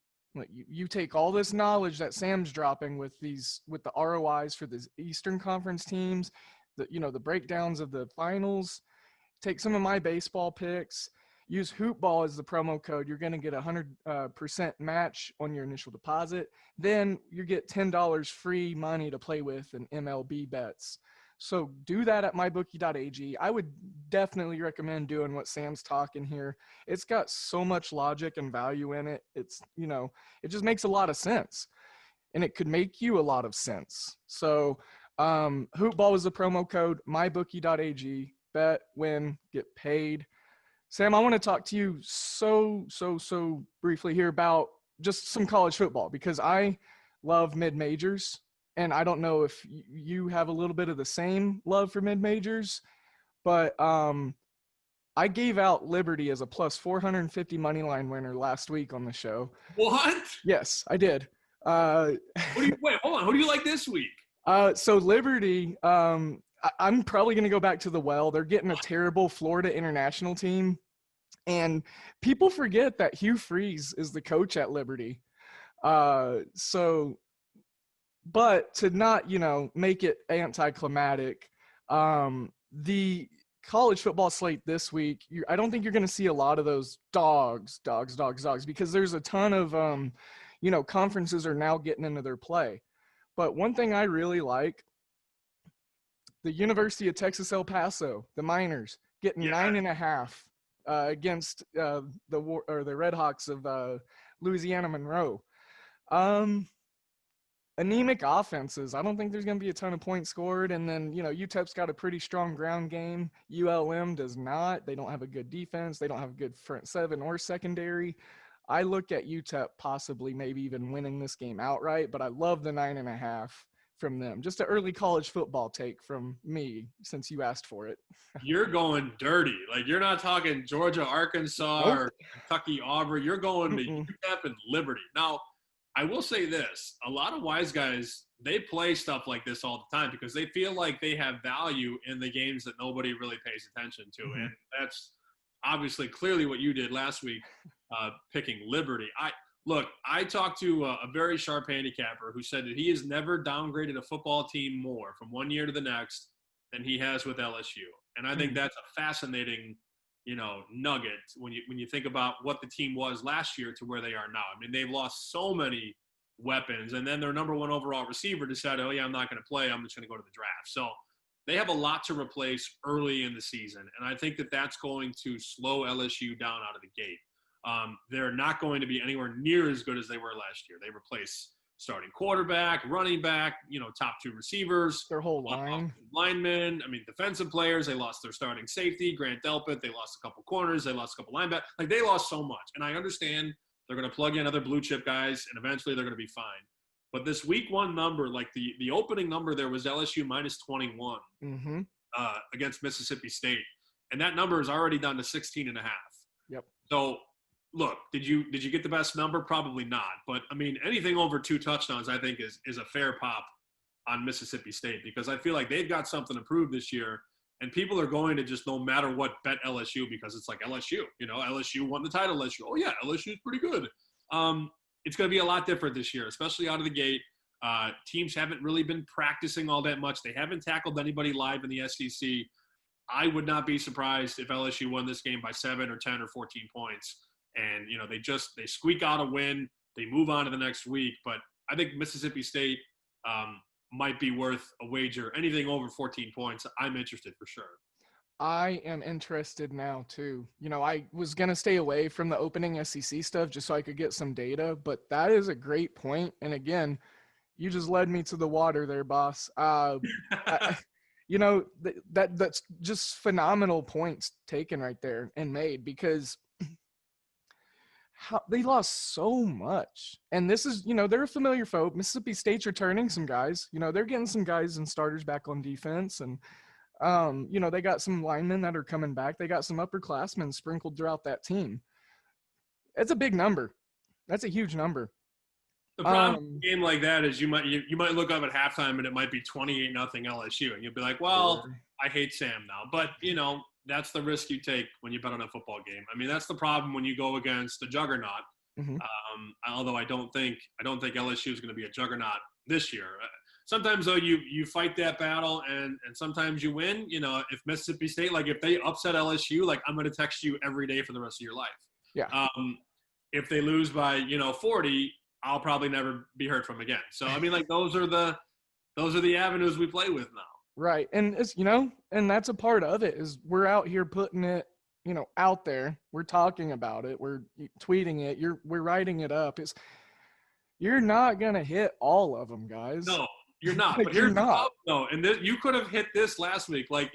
You take all this knowledge that Sam's dropping with the ROIs for the Eastern Conference teams, the breakdowns of the finals, take some of my baseball picks, use Hoopball as the promo code. You're going to get 100% match on your initial deposit. Then you get $10 free money to play with in MLB bets. So do that at mybookie.ag. I would definitely recommend doing what Sam's talking here. It's got so much logic and value in it. It's, it just makes a lot of sense. And it could make you a lot of sense. So Hoopball is the promo code, mybookie.ag. Bet, win, get paid. Sam, I want to talk to you so briefly here about just some college football because I love mid-majors. And I don't know if you have a little bit of the same love for mid-majors, but I gave out Liberty as a plus 450 money line winner last week on the show. What? Yes, I did. Wait, hold on. Who do you like this week? So Liberty, I'm probably going to go back to the well. They're getting a terrible Florida International team. And people forget that Hugh Freeze is the coach at Liberty. But to not, make it anticlimactic, the college football slate this week, I don't think you're going to see a lot of those dogs, because there's a ton of, conferences are now getting into their play. But one thing I really like, the University of Texas El Paso, the Miners, getting 9.5 against the Red Hawks of Louisiana Monroe. Anemic offenses. I don't think there's going to be a ton of points scored. And then, UTEP's got a pretty strong ground game. ULM does not. They don't have a good defense. They don't have a good front seven or secondary. I look at UTEP possibly maybe even winning this game outright, but I love the 9.5 from them. Just an early college football take from me since you asked for it. You're going dirty. Like, you're not talking Georgia, Arkansas, or Kentucky, Auburn. You're going to UTEP and Liberty. Now, I will say this, a lot of wise guys, they play stuff like this all the time because they feel like they have value in the games that nobody really pays attention to. And that's obviously clearly what you did last week, picking Liberty. I talked to a very sharp handicapper who said that he has never downgraded a football team more from one year to the next than he has with LSU. And I think that's a fascinating nugget when you think about what the team was last year to where they are now. I mean, they've lost so many weapons, and then their number one overall receiver decided, oh yeah, I'm not going to play. I'm just going to go to the draft. So they have a lot to replace early in the season, and I think that that's going to slow LSU down out of the gate. They're not going to be anywhere near as good as they were last year. They replaced starting quarterback, running back, top 2 receivers. Their whole line. Linemen. I mean, defensive players. They lost their starting safety, Grant Delpit. They lost a couple corners. They lost a couple linebackers. Like, they lost so much. And I understand they're going to plug in other blue chip guys, and eventually they're going to be fine. But this week 1 number, like the opening number there was LSU minus 21 against Mississippi State. And that number is already down to 16.5. Yep. So, look, did you get the best number? Probably not. But, I mean, anything over 2 touchdowns, I think, is a fair pop on Mississippi State, because I feel like they've got something to prove this year. And people are going to just, no matter what, bet LSU, because it's like LSU. LSU won the title last year. Oh, yeah, LSU is pretty good. It's going to be a lot different this year, especially out of the gate. Teams haven't really been practicing all that much. They haven't tackled anybody live in the SEC. I would not be surprised if LSU won this game by 7 or 10 or 14 points. And, they squeak out a win. They move on to the next week. But I think Mississippi State might be worth a wager. Anything over 14 points, I'm interested for sure. I am interested now, too. I was going to stay away from the opening SEC stuff just so I could get some data. But that is a great point. And, again, you just led me to the water there, boss. That's just phenomenal points taken right there and made, because they lost so much. And this is, they're a familiar foe. Mississippi State's returning some guys. They're getting some guys and starters back on defense. And, they got some linemen that are coming back. They got some upperclassmen sprinkled throughout that team. It's a big number. That's a huge number. The problem with a game like that is you might look up at halftime and it might be 28-0 LSU, and you'll be like, well, I hate Sam now. But, that's the risk you take when you bet on a football game. I mean, that's the problem when you go against a juggernaut. Although I don't think LSU is going to be a juggernaut this year. Sometimes, though, you fight that battle and sometimes you win. If Mississippi State, like, if they upset LSU, like, I'm going to text you every day for the rest of your life. Yeah. If they lose by, 40, I'll probably never be heard from again. So, I mean, like, those are the avenues we play with now. Right. And it's, and that's a part of it, is we're out here putting it, out there. We're talking about it. We're tweeting it. We're writing it up. You're not going to hit all of them, guys. No, you're not. But here's the problem, though. And you could have hit this last week. Like,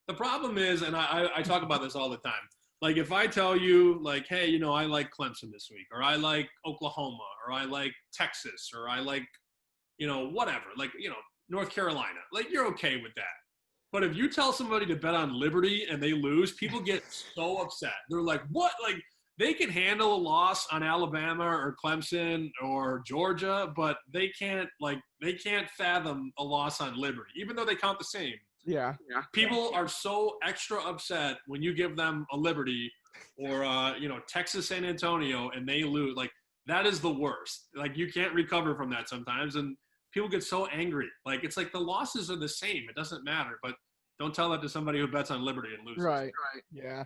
the problem is, and I talk about this all the time. Like, if I tell you, like, hey, I like Clemson this week, or I like Oklahoma, or I like Texas, or I like, whatever, like, North Carolina, like, you're okay with that. But if you tell somebody to bet on Liberty and they lose, people get so upset. They're like, what? Like, they can handle a loss on Alabama or Clemson or Georgia, but they can't fathom a loss on Liberty, even though they count the same. Yeah. People are so extra upset when you give them a Liberty or, Texas San Antonio and they lose. Like, that is the worst. Like, you can't recover from that sometimes. And people get so angry. Like, it's like the losses are the same. It doesn't matter. But don't tell that to somebody who bets on Liberty and loses. Right. Yeah.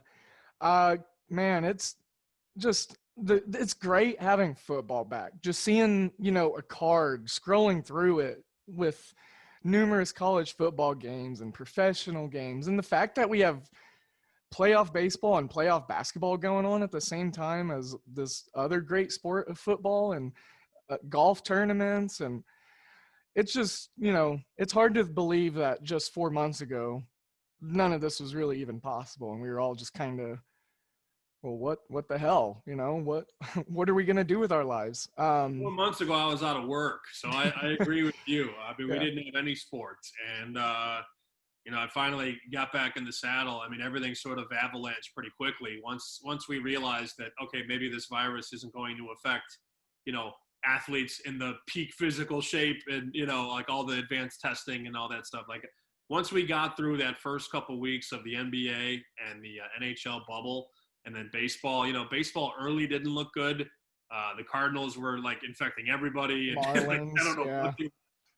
Man, it's just it's great having football back. Just seeing, a card, scrolling through it with numerous college football games and professional games. And the fact that we have playoff baseball and playoff basketball going on at the same time as this other great sport of football, and golf tournaments. And it's just, it's hard to believe that just 4 months ago, none of this was really even possible. And we were all just kind of, well, what the hell, what are we going to do with our lives? 4 months ago, I was out of work. So I agree with you. I mean, we didn't have any sports. And, I finally got back in the saddle. I mean, everything sort of avalanched pretty quickly once we realized that, okay, maybe this virus isn't going to affect, athletes in the peak physical shape and, like all the advanced testing and all that stuff. Like, once we got through that first couple weeks of the NBA and the NHL bubble, and then baseball, baseball early didn't look good. The Cardinals were like infecting everybody. And Marlins, I don't know. Yeah.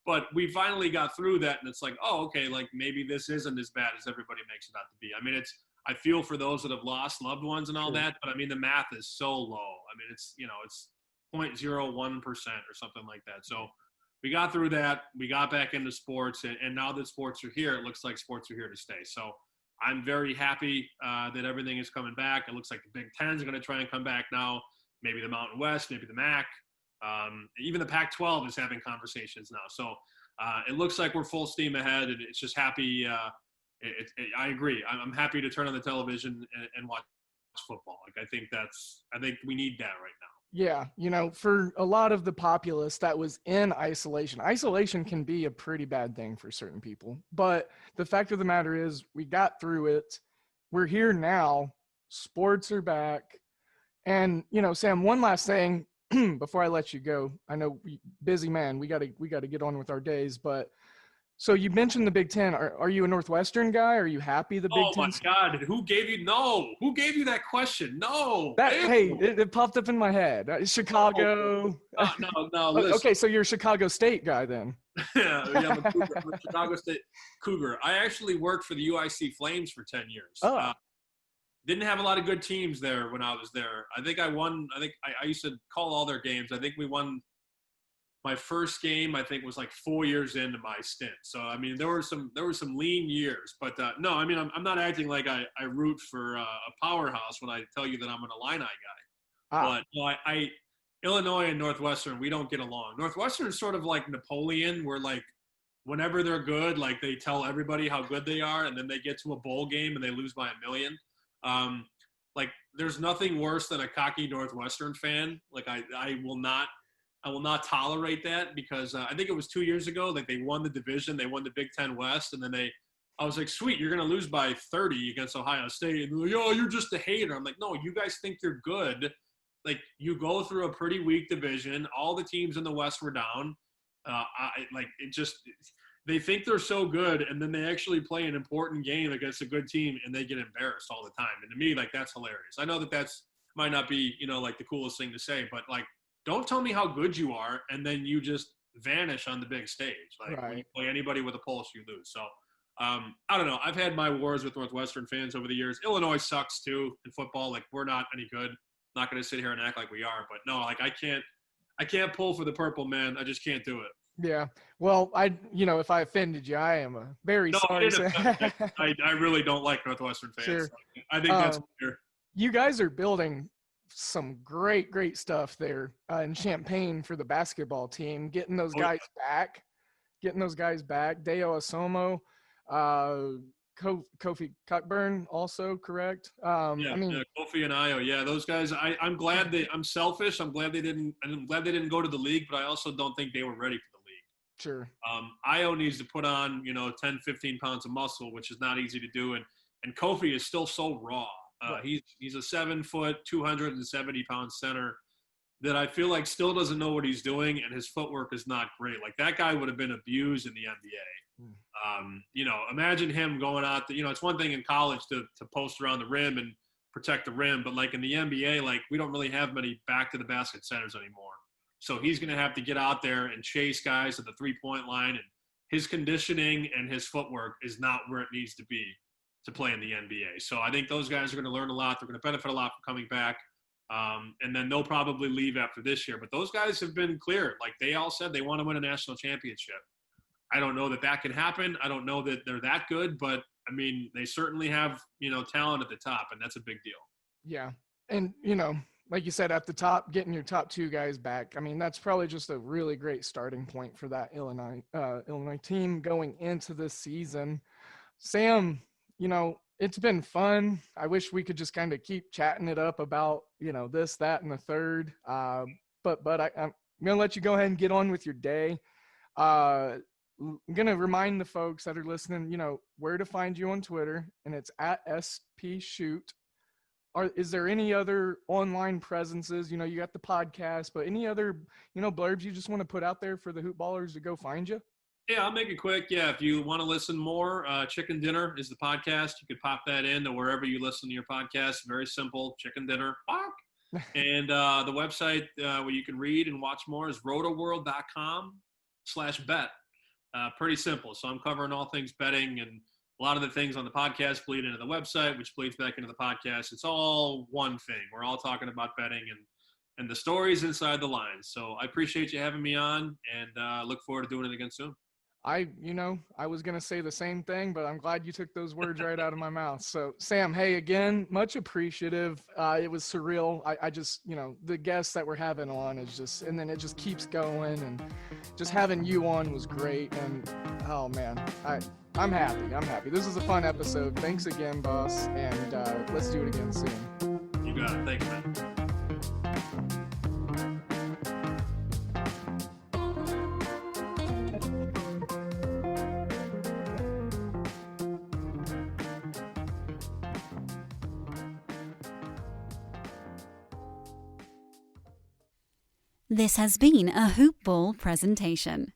But we finally got through that, and it's like, oh, okay, like maybe this isn't as bad as everybody makes it out to be. I mean, I feel for those that have lost loved ones and all that, but I mean, the math is so low. I mean, it's 0.01% or something like that. So we got through that. We got back into sports, and now that sports are here, it looks like sports are here to stay. So I'm very happy that everything is coming back. It looks like the Big Ten is going to try and come back now. Maybe the Mountain West, maybe the MAC. Even the Pac-12 is having conversations now. So it looks like we're full steam ahead, and it's just happy. I agree. I'm happy to turn on the television and watch football. Like I think we need that right now. Yeah, for a lot of the populace that was in isolation can be a pretty bad thing for certain people. But the fact of the matter is, we got through it. We're here now. Sports are back. And, Sam, one last thing before I let you go. I know busy man, we got to get on with our days, but so you mentioned the Big Ten. Are you a Northwestern guy? Are you happy the Big Ten? Oh my God! Who gave you that question? No. It popped up in my head. Chicago. No. Listen. Okay, so you're a Chicago State guy then. Yeah, I'm a Chicago State Cougar. I actually worked for the UIC Flames for 10 years. Oh. Didn't have a lot of good teams there when I was there. I think I won. I used to call all their games. I think we won. My first game, I think, was like 4 years into my stint. So, I mean, there were some lean years. But, no, I mean, I'm not acting like I root for a powerhouse when I tell you that I'm an Illini guy. But, Illinois and Northwestern, we don't get along. Northwestern is sort of like Napoleon, where, like, whenever they're good, like, they tell everybody how good they are, and then they get to a bowl game and they lose by 1,000,000. Like, there's nothing worse than a cocky Northwestern fan. Like, I will not tolerate that, because I think it was 2 years ago, like, they won the division, they won the Big Ten West, and then I was like, sweet, you're going to lose by 30 against Ohio State. And they're like, oh, you're just a hater. I'm like, no, you guys think you're good. Like, you go through a pretty weak division. All the teams in the West were down. They think they're so good, and then they actually play an important game against a good team, and they get embarrassed all the time. And to me, like, that's hilarious. I know that's might not be, like, the coolest thing to say, but, like, don't tell me how good you are, and then you just vanish on the big stage. Like, right. When you play anybody with a pulse, you lose. So, I don't know. I've had my wars with Northwestern fans over the years. Illinois sucks, too, in football. Like, we're not any good. Not going to sit here and act like we are. But, no, like, I can't pull for the purple, man. I just can't do it. Yeah. Well, if I offended you, I am very sorry. I really don't like Northwestern fans. Sure. I think that's clear. You guys are building some great stuff there in Champaign for the basketball team, getting those guys back. Deo Asomo, Kofi Cockburn also, correct? Kofi and Io. Yeah, those guys. I'm glad I'm selfish. I'm glad they didn't go to the league, but I also don't think they were ready for the league. Sure. Io needs to put on 10, 15 pounds of muscle, which is not easy to do, and Kofi is still so raw. Right. He's a 7 foot, 270 pound center that I feel like still doesn't know what he's doing, and his footwork is not great. Like, that guy would have been abused in the NBA. Imagine him going out. It's one thing in college to post around the rim and protect the rim, but like in the NBA, like, we don't really have many back to the basket centers anymore. So he's going to have to get out there and chase guys at the 3-point line, and his conditioning and his footwork is not where it needs to be to play in the NBA. So I think those guys are going to learn a lot. They're going to benefit a lot from coming back. And then they'll probably leave after this year. But those guys have been clear. Like, they all said they want to win a national championship. I don't know that can happen. I don't know that they're that good. But, I mean, they certainly have, talent at the top, and that's a big deal. Yeah. And, like you said, at the top, getting your top 2 guys back, I mean, that's probably just a really great starting point for that Illinois team going into this season. Sam, it's been fun. I wish we could just kind of keep chatting it up about, this, that, and the third. But I'm going to let you go ahead and get on with your day. I'm going to remind the folks that are listening, where to find you on Twitter, and it's at SPShoot. Is there any other online presences? You got the podcast, but any other, blurbs you just want to put out there for the Hoopballers to go find you? Yeah, I'll make it quick. Yeah, if you want to listen more, Chicken Dinner is the podcast. You could pop that in to wherever you listen to your podcast. Very simple, Chicken Dinner. And the website where you can read and watch more is rotoworld.com/bet. Pretty simple. So I'm covering all things betting, and a lot of the things on the podcast bleed into the website, which bleeds back into the podcast. It's all one thing. We're all talking about betting and the stories inside the lines. So I appreciate you having me on, and look forward to doing it again soon. I was going to say the same thing, but I'm glad you took those words right out of my mouth. So, Sam, hey, again, much appreciative. It was surreal. I just, the guests that we're having on is just, and then it just keeps going, and just having you on was great. And, oh, man, I'm happy. I'm happy. This was a fun episode. Thanks again, boss, and let's do it again soon. You got it. Thanks, man. This has been a Hoop Ball presentation.